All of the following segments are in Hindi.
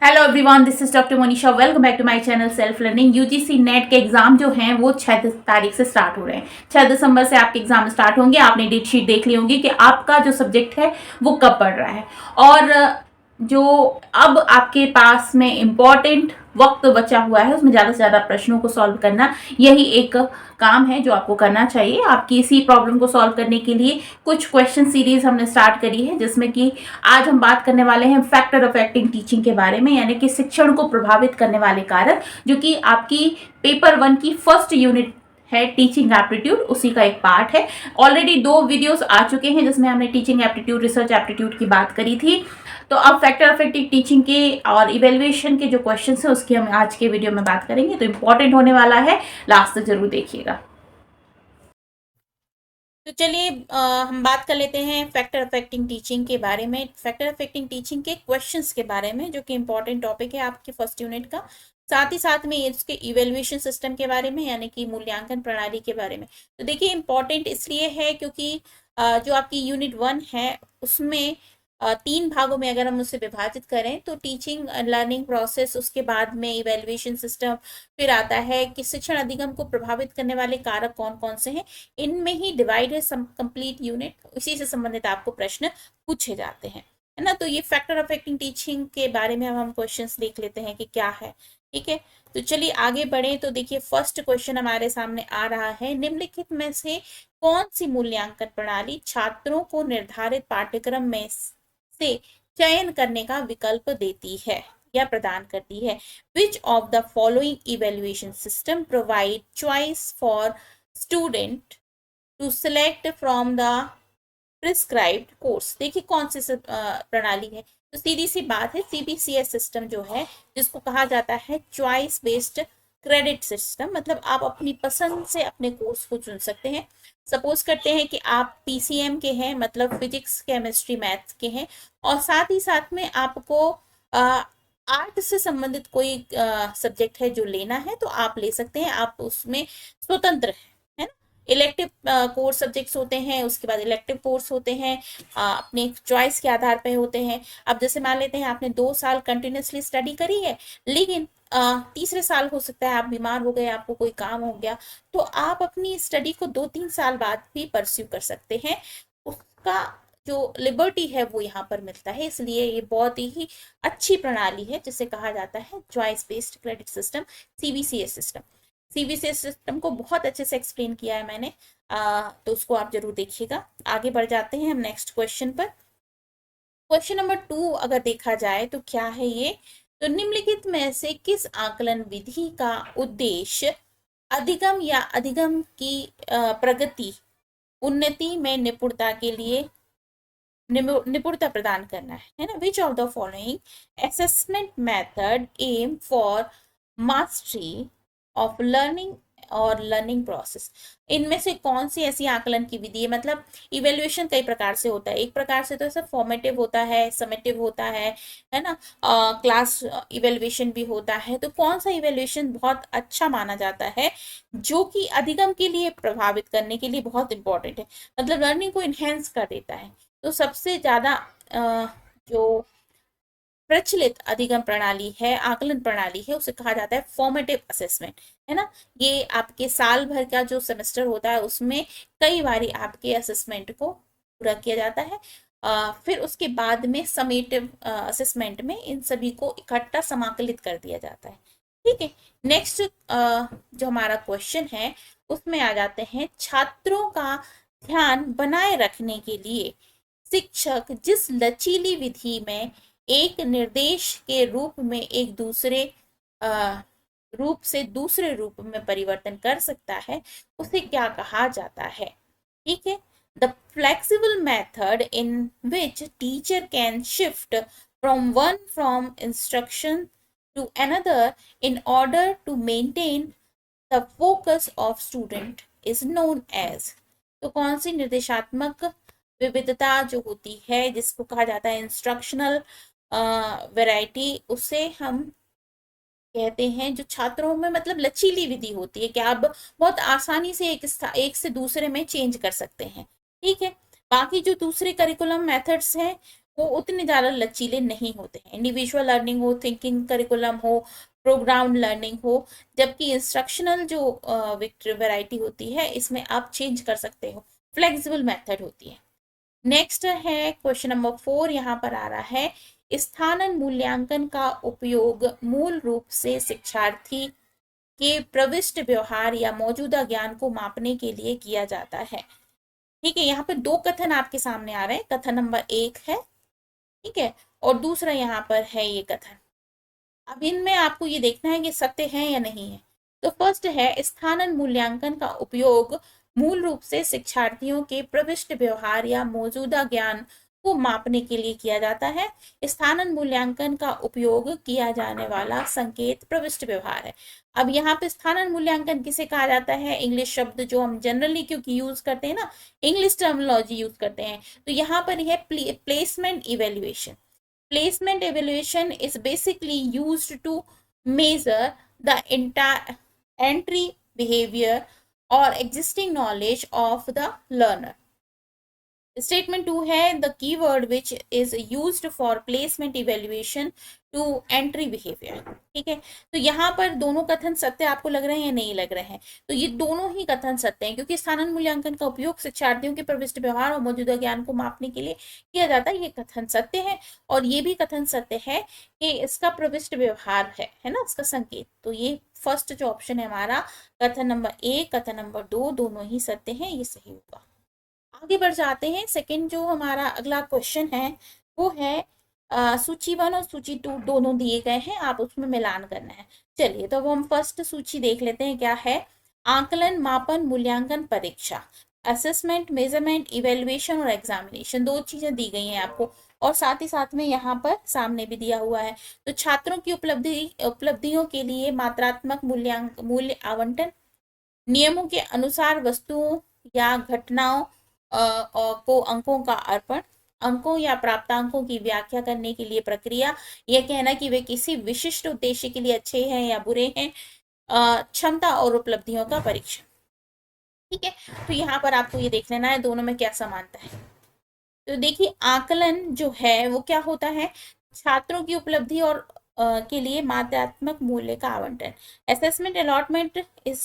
Hello everyone, this is doctor Monisha. Welcome back to my channel self learning. UGC NET के एग्जाम जो हैं वो 6 तारीख से स्टार्ट हो रहे हैं। 6 दिसंबर से आपके एग्जाम स्टार्ट होंगे। आपने डेट शीट देख ली होंगी कि आपका जो सब्जेक्ट है वो कब पढ़ रहा है। और जो अब आपके पास में इम्पॉर्टेंट वक्त बचा हुआ है उसमें ज़्यादा से ज़्यादा प्रश्नों को सॉल्व करना, यही एक काम है जो आपको करना चाहिए। आपकी इसी प्रॉब्लम को सॉल्व करने के लिए कुछ क्वेश्चन सीरीज हमने स्टार्ट करी है, जिसमें कि आज हम बात करने वाले हैं फैक्टर अफेक्टिंग टीचिंग के बारे में, यानी कि शिक्षण को प्रभावित करने वाले कारक, जो कि आपकी पेपर 1 की फर्स्ट यूनिट है टीचिंग एप्टीट्यूड, उसी का एक पार्ट है। ऑलरेडी 2 वीडियोस आ चुके हैं जिसमें हमने टीचिंग एप्टीट्यूड, रिसर्च एप्टीट्यूड की बात करी थी। तो अब फैक्टर अफेक्टिव टीचिंग के और इवेल्युएशन के जो क्वेश्चंस हैं उसकी हम आज के वीडियो में बात करेंगे। तो इंपॉर्टेंट होने वाला है, लास्ट तक जरूर देखिएगा। तो चलिए हम बात कर लेते हैं फैक्टर अफेक्टिंग टीचिंग के बारे में, फैक्टर अफेक्टिंग टीचिंग के क्वेश्चंस के बारे में, जो कि इंपॉर्टेंट टॉपिक है आपके फर्स्ट यूनिट का। साथ ही साथ में इसके इवेल्युएशन सिस्टम के बारे में, यानी कि मूल्यांकन प्रणाली के बारे में। तो देखिए इंपॉर्टेंट इसलिए है क्योंकि जो आपकी यूनिट 1 है उसमें 3 भागों में अगर हम उसे विभाजित करें तो टीचिंग लर्निंग प्रोसेस, उसके बाद में इवेल्युएशन सिस्टम, फिर आता है कि शिक्षण अधिगम को प्रभावित करने वाले कारक कौन कौन से हैं। इनमें ही डिवाइड है कंप्लीट यूनिट, इसी से संबंधित आपको प्रश्न पूछे जाते हैं, है ना। तो ये फैक्टर अफेक्टिंग टीचिंग के बारे में अब हम क्वेश्चंस देख लेते हैं कि क्या है। ठीक है, तो चलिए आगे बढ़े। तो देखिए फर्स्ट क्वेश्चन हमारे सामने आ रहा है, निम्नलिखित में से कौन सी मूल्यांकन प्रणाली छात्रों को निर्धारित पाठ्यक्रम में से चयन करने का विकल्प देती है या प्रदान करती है। Which of the following evaluation system provide choice for student to select from the prescribed course. देखिए कौन सी प्रणाली है, तो सीधी सी बात है सीबीसीएस सिस्टम जो है, जिसको कहा जाता है चॉइस बेस्ड क्रेडिट सिस्टम। मतलब आप अपनी पसंद से अपने कोर्स को चुन सकते हैं। सपोज करते हैं कि आप पीसीएम के हैं, मतलब फिजिक्स केमिस्ट्री मैथ्स के हैं, और साथ ही साथ में आपको आर्ट से संबंधित कोई सब्जेक्ट है जो लेना है तो आप ले सकते हैं, आप उसमें स्वतंत्र हैं, है ना। इलेक्टिव कोर्स सब्जेक्ट्स होते हैं, उसके बाद इलेक्टिव कोर्स होते हैं, अपने चॉइस के आधार पर होते हैं। अब जैसे मान लेते हैं आपने 2 साल कंटिन्यूसली स्टडी करी है, लेकिन तीसरे साल हो सकता है आप बीमार हो गए, आपको कोई काम हो गया, तो आप अपनी स्टडी को 2-3 साल बाद भी परस्यू कर सकते हैं। उसका जो लिबर्टी है वो यहाँ पर मिलता है, इसलिए ये बहुत ही अच्छी प्रणाली है जिसे कहा जाता है choice based credit system, CBCS system. CBCS system को बहुत अच्छे से एक्सप्लेन किया है मैंने, तो उसको आप जरूर देखिएगा। आगे बढ़ जाते हैं हम नेक्स्ट क्वेश्चन पर। क्वेश्चन नंबर 2 अगर देखा जाए तो क्या है ये, तो निम्नलिखित में से किस आकलन विधि का उद्देश्य अधिगम या अधिगम की प्रगति, उन्नति में निपुणता के लिए निपुणता प्रदान करना है ना। Which of the following assessment method aim for mastery of learning और लर्निंग प्रोसेस। इनमें से कौन सी ऐसी आकलन की विधि है, मतलब इवेल्युएशन कई प्रकार से होता है। एक प्रकार से तो ऐसा फॉर्मेटिव होता है, समेटिव होता है ना, क्लास इवेल्युएशन भी होता है। तो कौन सा इवेल्युएशन बहुत अच्छा माना जाता है, जो कि अधिगम के लिए प्रभावित करने के लिए बहुत इंपॉर्टेंट है, मतलब लर्निंग को इनहेंस कर देता है। तो सबसे ज्यादा जो प्रचलित अधिगम प्रणाली है, आकलन प्रणाली है, उसे कहा जाता है फॉर्मेटिव असेसमेंट, है ना। ये आपके साल भर का जो सेमेस्टर होता है उसमें कई बारी आपके असेसमेंट को पूरा किया जाता है। फिर उसके बाद में समेटिव असेसमेंट में इन सभी को इकट्ठा समाकलित कर दिया जाता है। ठीक है, नेक्स्ट जो हमारा क्वेश्चन है उसमें आ जाते हैं, छात्रों का ध्यान बनाए रखने के लिए शिक्षक जिस लचीली विधि में एक निर्देश के रूप में एक दूसरे रूप से दूसरे रूप में परिवर्तन कर सकता है, उसे क्या कहा जाता है। ठीक है, the flexible method in which teacher can shift from instruction to another in order to maintain the focus of student is known as. तो कौन सी निर्देशात्मक विविधता जो होती है, जिसको कहा जाता है इंस्ट्रक्शनल वैरायटी, उसे हम कहते हैं जो छात्रों में मतलब लचीली विधि होती है कि आप बहुत आसानी से एक से दूसरे में चेंज कर सकते हैं। ठीक है, बाकी जो दूसरे करिकुलम मेथड्स हैं वो उतने ज़्यादा लचीले नहीं होते हैं। इंडिविजुअल लर्निंग हो, थिंकिंग करिकुलम हो, प्रोग्राम लर्निंग हो, जबकि इंस्ट्रक्शनल जो वैरायटी होती है इसमें आप चेंज कर सकते हो, फ्लेक्सिबल मेथड होती है। नेक्स्ट है क्वेश्चन नंबर 4, यहाँ पर आ रहा है स्थानन मूल्यांकन का उपयोग मूल रूप से शिक्षार्थी के प्रविष्ट व्यवहार या मौजूदा ज्ञान को मापने के लिए किया जाता है। ठीक है, यहाँ पे दो कथन आपके सामने आ रहे हैं, कथन नंबर 1 है, ठीक है, और दूसरा यहाँ पर है ये कथन। अब इनमें आपको ये देखना है कि सत्य है या नहीं है। तो फर्स्ट है स्थानन मूल्यांकन का उपयोग मूल रूप से शिक्षार्थियों के प्रविष्ट व्यवहार या मौजूदा ज्ञान को मापने के लिए किया जाता है। स्थानन मूल्यांकन का उपयोग किया जाने वाला संकेत प्रविष्ट व्यवहार है। अब यहाँ पे स्थानन मूल्यांकन किसे कहा जाता है? इंग्लिश शब्द जो हम जनरली क्योंकि यूज करते हैं ना, इंग्लिश टर्मिनोलॉजी यूज करते हैं, तो यहाँ पर है placement evaluation. Placement evaluation is basically used to measure the entire entry behavior or existing knowledge of the learner. Statement 2 है the keyword which is used for placement evaluation to entry behaviour. ठीक है, तो यहाँ पर दोनों कथन सत्य आपको लग रहे हैं या नहीं लग रहे हैं? तो ये दोनों ही कथन सत्य हैं, क्योंकि स्थानांतरण मूल्यांकन का उपयोग शिक्षार्थियों के प्रविष्ट व्यवहार और मौजूदा ज्ञान को मापने के लिए किया जाता है। ये कथन सत्य है, और ये भी कथन सत्य है कि इसका प्रविष्ट व्यवहार है ना, इसका संकेत। तो ये फर्स्ट जो ऑप्शन है हमारा, कथन नंबर 1, कथन नंबर 2, दोनों ही सत्य हैं, ये सही होगा। आगे बढ़ जाते हैं। सेकंड जो हमारा अगला क्वेश्चन है वो है सूची 1 और सूची 2 दोनों दिए गए हैं, आप उसमें मिलान करना है। चलिए, तो अब हम फर्स्ट सूची देख लेते हैं क्या है। आकलन, मापन, मूल्यांकन, परीक्षा, असेसमेंट, मेजरमेंट, इवेल्युएशन और एग्जामिनेशन, दो चीजें दी गई हैं आपको, और साथ ही साथ में यहाँ पर सामने भी दिया हुआ है। तो छात्रों की उपलब्धियों के लिए मात्रात्मक मूल्य आवंटन, नियमों के अनुसार वस्तुओं या घटनाओं को अंकों का अर्पण, अंकों या प्राप्तांकों की व्याख्या करने के लिए प्रक्रिया, यह कहना कि वे किसी विशिष्ट उद्देश्य के लिए अच्छे हैं या बुरे हैं, क्षमता और उपलब्धियों का परीक्षण। ठीक है, तो यहाँ पर आपको ये देख लेना है दोनों में क्या समानता है। तो देखिए, आकलन जो है वो क्या होता है? छात्रों की उपलब्धि और के लिए मात्रात्मक मूल्य का आवंटन। Assessment allotment is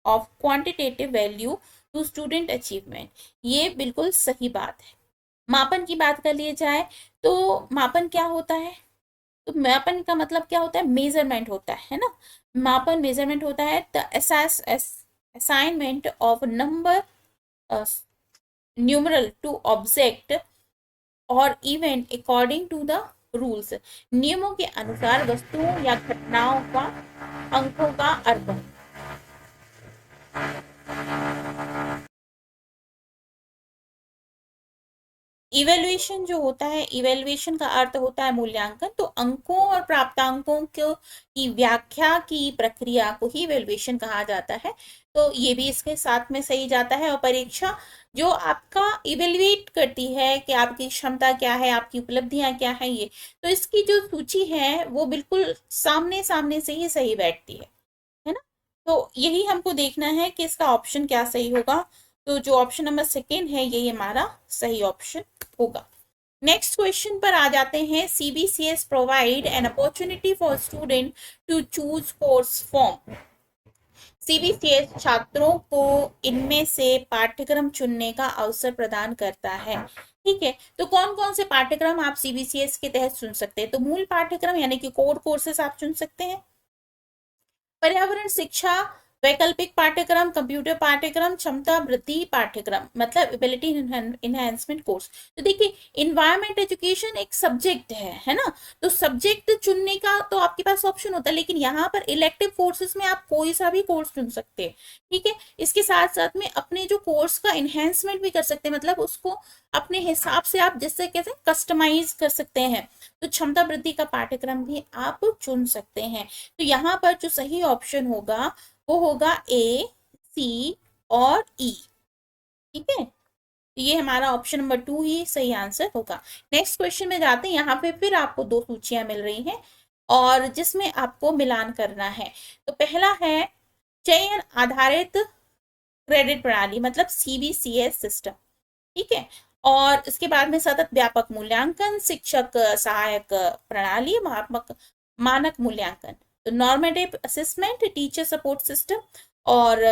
of quantitative value to student achievement, ये बिल्कुल सही बात है। मापन की बात कर लिए जाए तो मापन क्या होता है? तो मापन का मतलब क्या होता है? मेजरमेंट होता है ना, मापन मेजरमेंट होता है। The assignment of number numeral to object और event according to the rules, नियमों के अनुसार वस्तुओं या घटनाओं का अंकों का अर्पण। इवेल्युएशन जो होता है, इवेल्युएशन का अर्थ होता है मूल्यांकन, तो अंकों और प्राप्तांकों की व्याख्या की प्रक्रिया को ही इवेल्युएशन कहा जाता है। तो ये भी इसके साथ में सही जाता है। और परीक्षा जो आपका इवेल्युएट करती है कि आपकी क्षमता क्या है, आपकी उपलब्धियां क्या है, ये तो इसकी जो सूची है वो बिल्कुल सामने सामने से ही सही बैठती है ना। तो यही हमको देखना है कि इसका ऑप्शन क्या सही होगा। तो जो ऑप्शन नंबर 2 है यही हमारा सही ऑप्शन होगा। नेक्स्ट क्वेश्चन पर आ जाते हैं। CBCS provide an opportunity for student to choose course form. CBCS छात्रों को इनमें से पाठ्यक्रम चुनने का अवसर प्रदान करता है। ठीक है, तो कौन कौन से पाठ्यक्रम आप CBCS के तहत चुन सकते हैं? तो मूल पाठ्यक्रम यानी कि कोर कोर्सेस आप चुन सकते हैं, पर्यावरण शिक्षा, वैकल्पिक पाठ्यक्रम, कंप्यूटर पाठ्यक्रम, क्षमता वृद्धि पाठ्यक्रम, मतलब एबिलिटी इनहेंसमेंट कोर्स। तो देखिए, इन्वायरमेंट एजुकेशन एक सब्जेक्ट है ना, तो सब्जेक्ट चुनने का तो आपके पास ऑप्शन होता है, लेकिन यहाँ पर इलेक्टिव कोर्सेज में आप कोई सा भी कोर्स चुन सकते हैं। ठीक है, इसके साथ साथ में अपने जो कोर्स का इन्हेंसमेंट भी कर सकते हैं, मतलब उसको अपने हिसाब से आप जिससे कहते हैं कस्टमाइज कर सकते हैं। तो क्षमता वृद्धि का पाठ्यक्रम भी आप चुन सकते हैं। तो यहाँ पर जो सही ऑप्शन होगा वो होगा A, C और E। ठीक है, तो ये हमारा ऑप्शन नंबर 2 ही सही आंसर होगा। नेक्स्ट क्वेश्चन में जाते हैं। यहाँ पे फिर आपको दो सूचियां मिल रही हैं और जिसमें आपको मिलान करना है। तो पहला है चयन आधारित क्रेडिट प्रणाली, मतलब CBCS सिस्टम। ठीक है, और इसके बाद में सतत व्यापक मूल्यांकन, शिक्षक सहायक प्रणाली, मानक मूल्यांकन, तो normative assessment, teacher support system और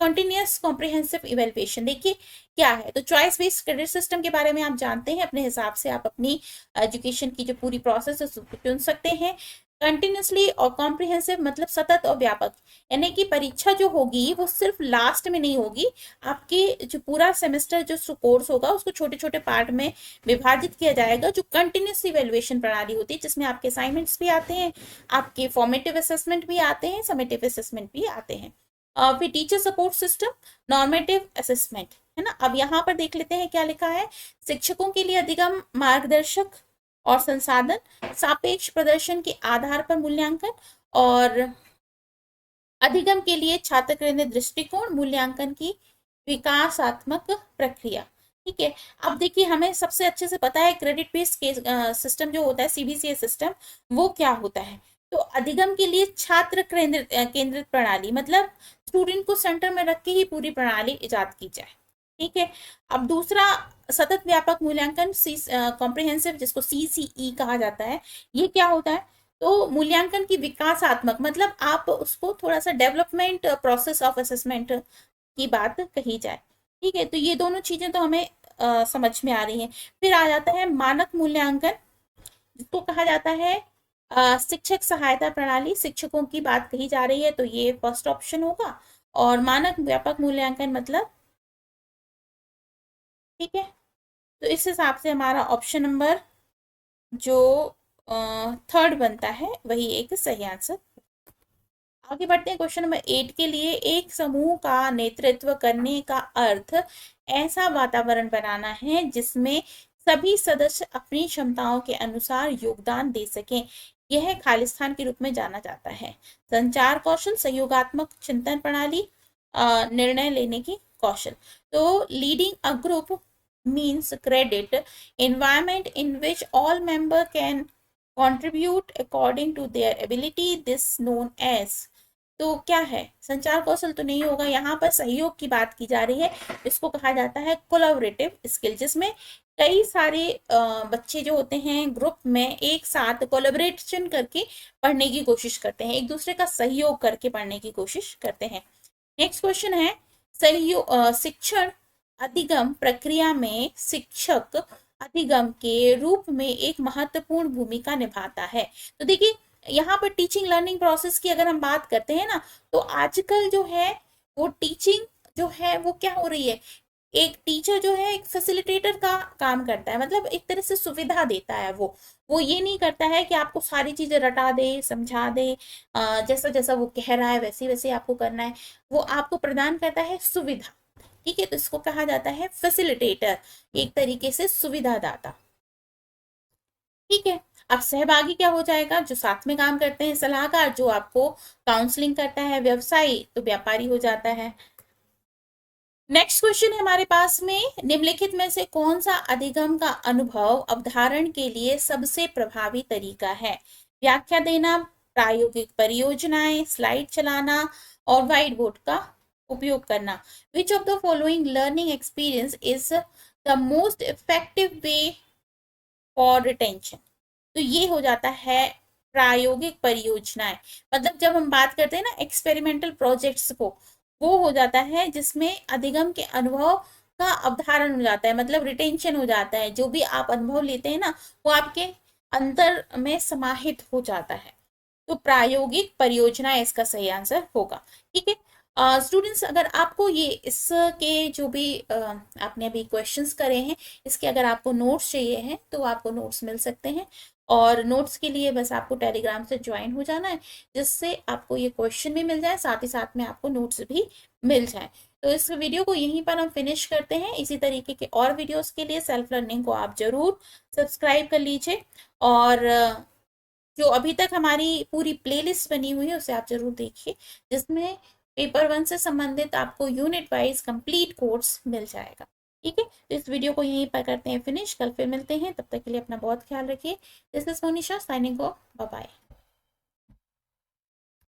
कंटिन्यूअस कॉम्प्रिहेंसिव इवेल्युएशन। देखिए क्या है, तो चॉइस बेस्ड क्रेडिट सिस्टम के बारे में आप जानते हैं, अपने हिसाब से आप अपनी एजुकेशन की जो पूरी प्रोसेस है उसको चुन सकते हैं। कंटिन्यूसली और कॉम्प्रिहेंसिव मतलब सतत और व्यापक, यानी कि परीक्षा जो होगी वो सिर्फ लास्ट में नहीं होगी, आपके जो पूरा सेमेस्टर जो कोर्स होगा उसको छोटे छोटे पार्ट में विभाजित किया जाएगा, जो कंटिन्यूस इवेल्युएशन प्रणाली होती है, जिसमें आपके असाइनमेंट्स भी आते हैं, आपके फॉर्मेटिव असेसमेंट भी आते हैं, समेटिव असेसमेंट भी आते हैं। फिर teacher support system, normative assessment, है ना। अब यहाँ पर देख लेते हैं क्या लिखा है, शिक्षकों के लिए अधिगम मार्गदर्शक और संसाधन, सापेक्ष प्रदर्शन के आधार पर मूल्यांकन, और अधिगम के लिए छात्र केंद्रित दृष्टिकोण, मूल्यांकन की विकासात्मक प्रक्रिया। ठीक है, अब देखिए हमें सबसे अच्छे से पता है क्रेडिट बेस्ड सिस्टम जो होता है, सीबीसीएस सिस्टम, वो क्या होता है। तो अधिगम के लिए छात्र केंद्रित प्रणाली, मतलब स्टूडेंट को सेंटर में रख के ही पूरी प्रणाली इजाद की जाए। ठीक है, अब दूसरा सतत व्यापक मूल्यांकन, कॉम्प्रिहेंसिव, जिसको सीसीई कहा जाता है, ये क्या होता है, तो मूल्यांकन की विकासात्मक, मतलब आप उसको थोड़ा सा डेवलपमेंट प्रोसेस ऑफ असेसमेंट की बात कही जाए। ठीक है, तो ये दोनों चीजें तो हमें समझ में आ रही हैं। फिर आ जाता है मानक मूल्यांकन, जिसको कहा जाता है शिक्षक सहायता प्रणाली, शिक्षकों की बात कही जा रही है तो ये फर्स्ट ऑप्शन होगा। और मानक व्यापक मूल्यांकन मतलब, ठीक है, तो इस हिसाब से हमारा ऑप्शन नंबर जो थर्ड बनता है वही एक सही आंसर। आगे बढ़ते हैं क्वेश्चन नंबर 8 के लिए। एक समूह का नेतृत्व करने का अर्थ ऐसा वातावरण बनाना है जिसमें सभी सदस्य अपनी क्षमताओं के अनुसार योगदान दे सकें, यह खालिस्तान के रूप में जाना जाता है। संचार कौशल, सहयोगात्मक चिंतन प्रणाली, निर्णय लेने की कौशल। तो leading a group means credit environment in which all member can contribute according to their ability, this known as, तो क्या है, संचार कौशल तो नहीं होगा, यहाँ पर सहयोग की बात की जा रही है, इसको कहा जाता है कोलैबोरेटिव स्किल, जिसमें कई सारे बच्चे जो होते हैं ग्रुप में एक साथ कोलैबोरेशन करके पढ़ने की कोशिश करते हैं, एक दूसरे का सहयोग करके पढ़ने की कोशिश करते हैं। नेक्स्ट क्वेश्चन है, सहयोग शिक्षण अधिगम प्रक्रिया में शिक्षक अधिगम के रूप में एक महत्वपूर्ण भूमिका निभाता है। तो देखिए यहाँ पर टीचिंग लर्निंग प्रोसेस की अगर हम बात करते हैं ना, तो आजकल जो है वो टीचिंग जो है वो क्या हो रही है, एक टीचर जो है एक फैसिलिटेटर का काम करता है, मतलब एक तरह से सुविधा देता है। वो ये नहीं करता है कि आपको सारी चीजें रटा दे, समझा दे, जैसा जैसा वो कह रहा है वैसे वैसे आपको करना है, वो आपको प्रदान करता है सुविधा। ठीक है, तो इसको कहा जाता है फैसिलिटेटर, एक तरीके से सुविधादाता। ठीक है, अब सहभागी क्या हो जाएगा, जो साथ में काम करते हैं, सलाहकार जो आपको काउंसलिंग करता है, व्यवसायी तो व्यापारी हो जाता है। नेक्स्ट क्वेश्चन है हमारे पास में, निम्नलिखित में से कौन सा अधिगम का अनुभव अवधारण के लिए सबसे प्रभावी तरीका है। व्याख्या देना, प्रायोगिक परियोजनाएं, स्लाइड चलाना और व्हाइट बोर्ड का उपयोग करना। विच of the following learning experience is the most effective way for retention. तो ये हो जाता है प्रायोगिक परियोजनाएं, मतलब जब हम बात करते हैं ना एक्सपेरिमेंटल प्रोजेक्ट्स को, वो हो जाता है जिसमें अधिगम के अनुभव का अवधारण हो जाता है, मतलब रिटेंशन हो जाता है, जो भी आप अनुभव लेते हैं ना वो आपके अंतर में समाहित हो जाता है। तो प्रायोगिक परियोजना इसका सही आंसर होगा। ठीक है स्टूडेंट्स, अगर आपको ये इसके जो भी आपने अभी क्वेश्चंस करे हैं, इसके अगर आपको नोट्स चाहिए हैं तो आपको नोट्स मिल सकते हैं, और नोट्स के लिए बस आपको टेलीग्राम से ज्वाइन हो जाना है, जिससे आपको ये क्वेश्चन भी मिल जाए, साथ ही साथ में आपको नोट्स भी मिल जाए। तो इस वीडियो को यहीं पर हम फिनिश करते हैं। इसी तरीके के और वीडियोस के लिए सेल्फ लर्निंग को आप जरूर सब्सक्राइब कर लीजिए, और जो अभी तक हमारी पूरी प्लेलिस्ट बनी हुई है उसे आप जरूर देखिए, जिसमें पेपर 1 से संबंधित आपको यूनिट वाइज कंप्लीट कोर्स मिल जाएगा। ठीक है, तो इस वीडियो को यहीं पर करते हैं फिनिश, कल फिर मिलते हैं, तब तक के लिए अपना बहुत ख्याल रखिए। This is Monisha signing off, bye bye.